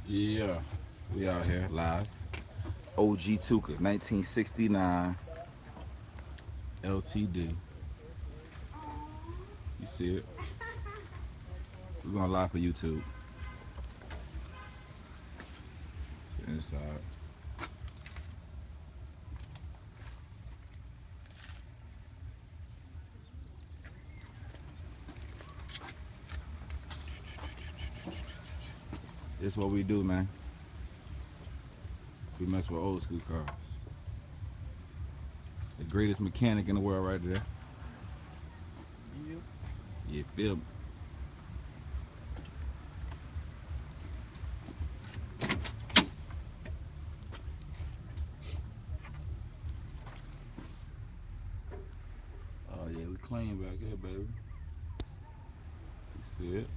Yeah, we out here live. OG Tuka, 1969. LTD. You see it? We're going live for YouTube. It's inside. This is what we do, man. We mess with old school cars. The greatest mechanic in the world right there. You feel me? Oh yeah, we clean back here, baby. You see it?